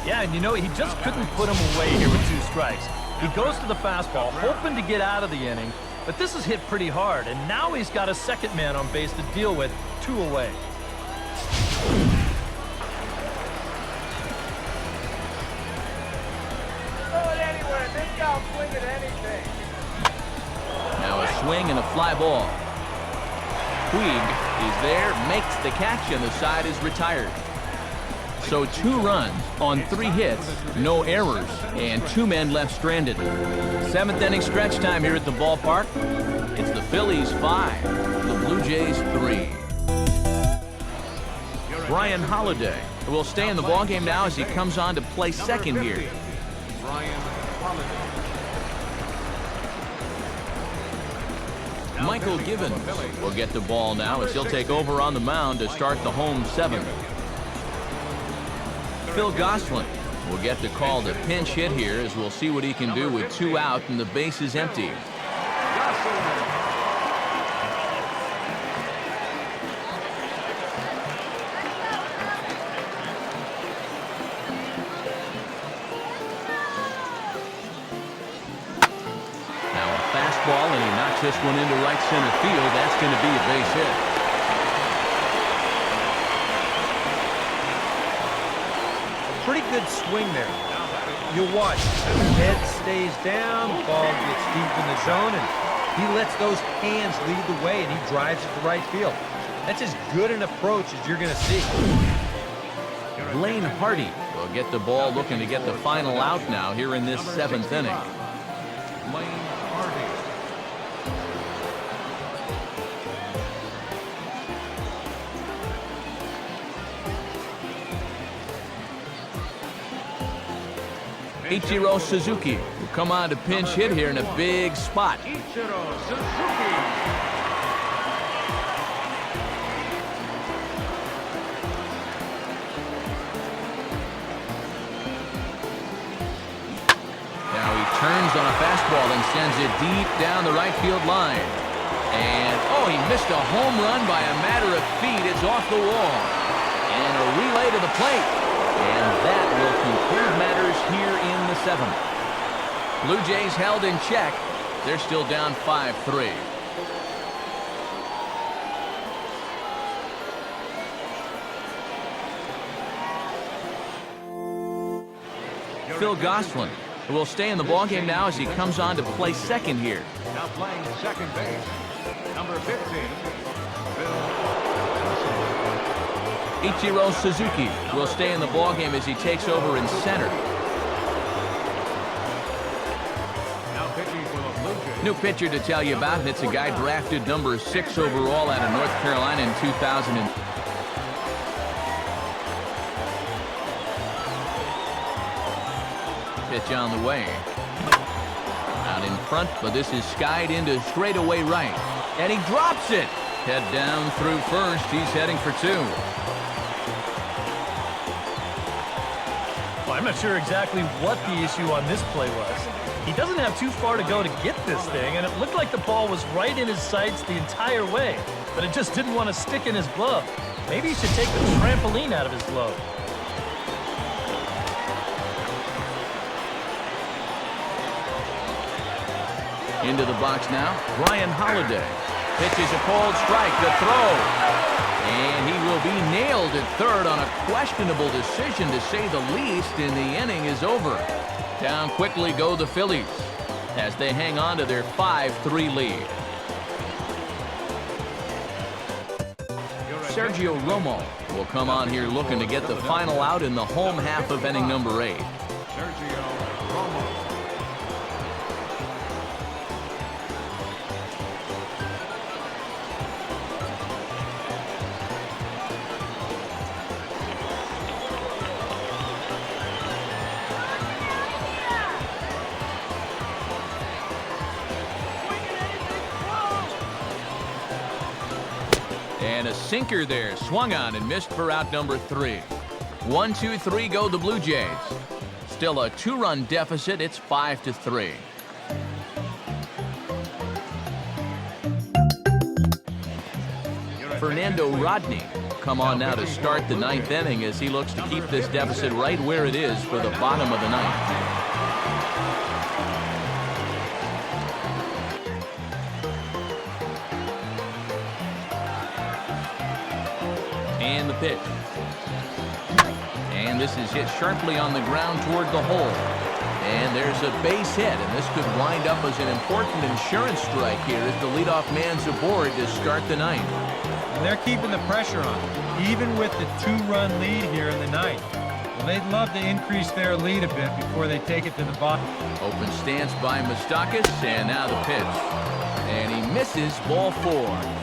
Yeah, and you know, he just couldn't put him away here with 2 strikes. He goes to the fastball, hoping to get out of the inning, but this is hit pretty hard, and now he's got a second man on base to deal with, 2 away. Now a swing and a fly ball. Puig is there, makes the catch, and the side is retired. So 2 runs on 3 hits, no errors, and 2 men left stranded. 7th inning stretch time here at the ballpark. It's the Phillies 5, the Blue Jays 3. Brian Holiday will stay in the ballgame now as he comes on to play second here. Brian Holiday. Michael Givens will get the ball now as he'll take over on the mound to start the home 7th. Phil Gosselin will get the call to pinch hit here, as we'll see what he can do with 2 out and the base is empty. Now a fastball, and he knocks this one into right center field. That's going to be a base hit. Pretty good swing there. You'll watch. Head stays down, ball gets deep in the zone, and he lets those hands lead the way, and he drives it to right field. That's as good an approach as you're going to see. Blaine Hardy will get the ball, looking to get the final out now here in this 7th inning. Blaine Hardy. Ichiro Suzuki will come on to pinch hit here in a big spot. Ichiro Suzuki. Now he turns on a fastball and sends it deep down the right field line. And, oh, he missed a home run by a matter of feet. It's off the wall. And a relay to the plate. And that will conclude matters here in the 7th. Blue Jays held in check. They're still down 5-3. Phil Gosselin will stay in the ballgame now as he comes on to play second here. Now playing second base, number 15, Ichiro Suzuki will stay in the ballgame as he takes over in center. now pitching for the Blue Jays. New pitcher to tell you about, and it's a guy drafted number 6 overall out of North Carolina in 2000. Pitch on the way. Out in front, but this is skied into straightaway right. And he drops it. Head down through first. He's heading for 2. Well, I'm not sure exactly what the issue on this play was. He doesn't have too far to go to get this thing, and it looked like the ball was right in his sights the entire way, but it just didn't want to stick in his glove. Maybe he should take the trampoline out of his glove. Into the box now, Ryan Holiday. Pitches a cold strike, the throw. And he will be nailed at third on a questionable decision, to say the least, and the inning is over. Down quickly go the Phillies as they hang on to their 5-3 lead. Sergio Romo will come on here looking to get the final out in the home half of inning number 8. Sergio Romo. And a sinker there, swung on and missed for out number 3. 1-2-3 go the Blue Jays. Still a 2-run deficit. It's 5-3. Fernando Rodney come on now to start the 9th inning as he looks to keep this deficit right where it is for the bottom of the 9th. And the pitch. And this is hit sharply on the ground toward the hole. And there's a base hit, and this could wind up as an important insurance strike here as the leadoff man's aboard to start the 9th. And they're keeping the pressure on, even with the 2-run lead here in the 9th. Well, they'd love to increase their lead a bit before they take it to the bottom. Open stance by Moustakas, and now the pitch. And he misses, ball 4.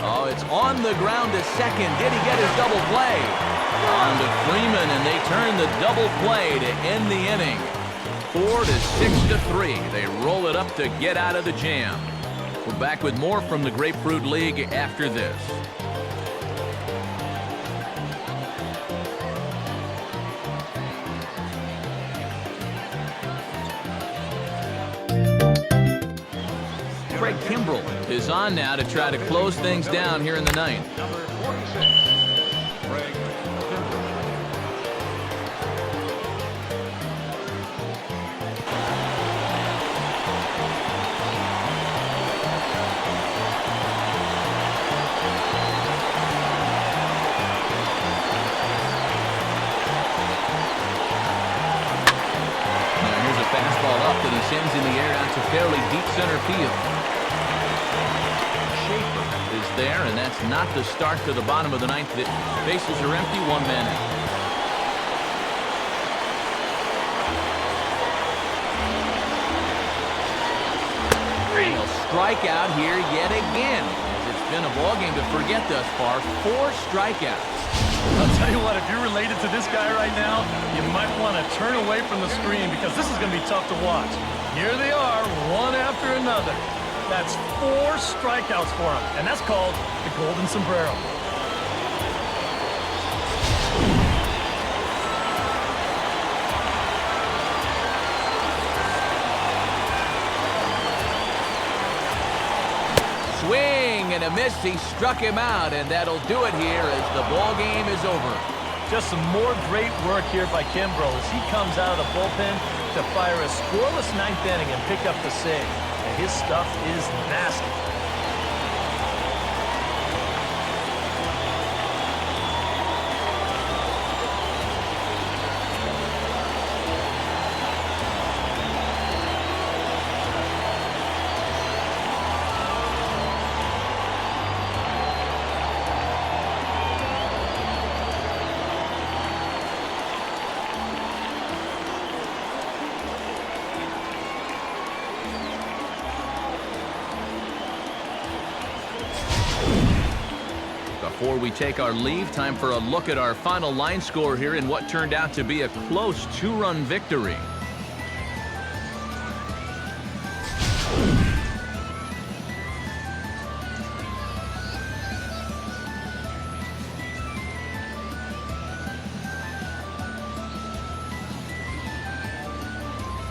Oh, it's on the ground to second. Did he get his double play? On to Freeman, and they turn the double play to end the inning. 4-6-3. They roll it up to get out of the jam. We're back with more from the Grapefruit League after this. Craig Kimbrell is on now to try to close things down here in the 9th. Number 46, Craig Kimbrell. Now here's a fastball up that he sends in the air out to fairly deep center field. Is there, and that's not the start to the bottom of the 9th. The bases are empty, 1 man out. A strikeout here yet again, as it's been a ballgame to forget thus far. 4 strikeouts. I'll tell you what, if you're related to this guy right now, you might want to turn away from the screen because this is going to be tough to watch. Here they are, one after another. That's 4 strikeouts for him, and that's called the Golden Sombrero. Swing and a miss. He struck him out, and that'll do it here as the ball game is over. Just some more great work here by Kimbrell as he comes out of the bullpen to fire a scoreless 9th inning and pick up the save. And his stuff is nasty. before we take our leave, time for a look at our final line score here in what turned out to be a close 2-run victory.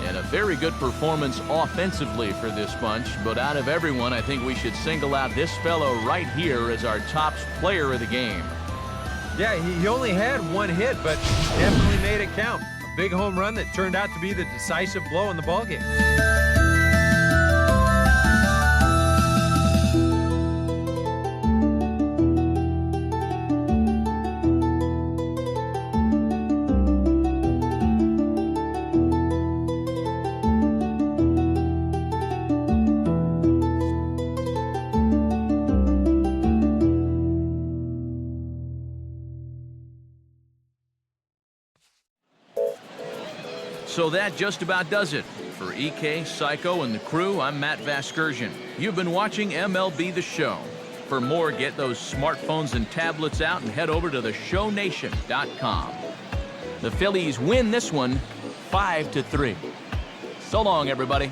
And a very good performance offensively for this bunch, but out of everyone, I think we should single out this fellow right here as our top player of the game. Yeah, he only had one hit, but he definitely made it count. A big home run that turned out to be the decisive blow in the ballgame. So that just about does it. For EK, Psycho, and the crew, I'm Matt Vasgersian. You've been watching MLB The Show. For more, get those smartphones and tablets out and head over to theshownation.com. The Phillies win this one 5-3. So long, everybody.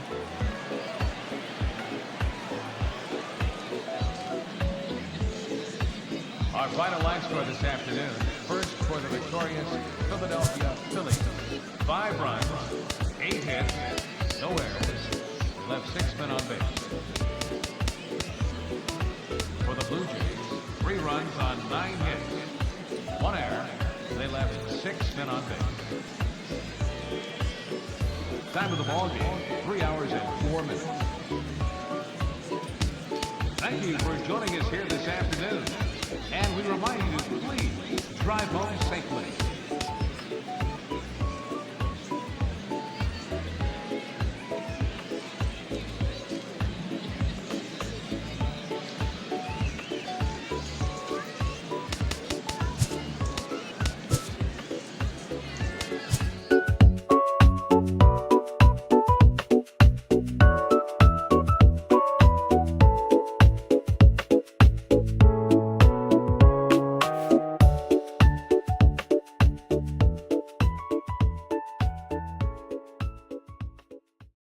Our final line score this afternoon. First for the victorious Philadelphia Phillies. 5 runs, 8 hits, no errors, left 6 men on base. For the Blue Jays, 3 runs on 9 hits, 1 error, they left 6 men on base. Time of the ball game, 3 hours and 4 minutes. Thank you for joining us here this afternoon. And we remind you to please drive home safely.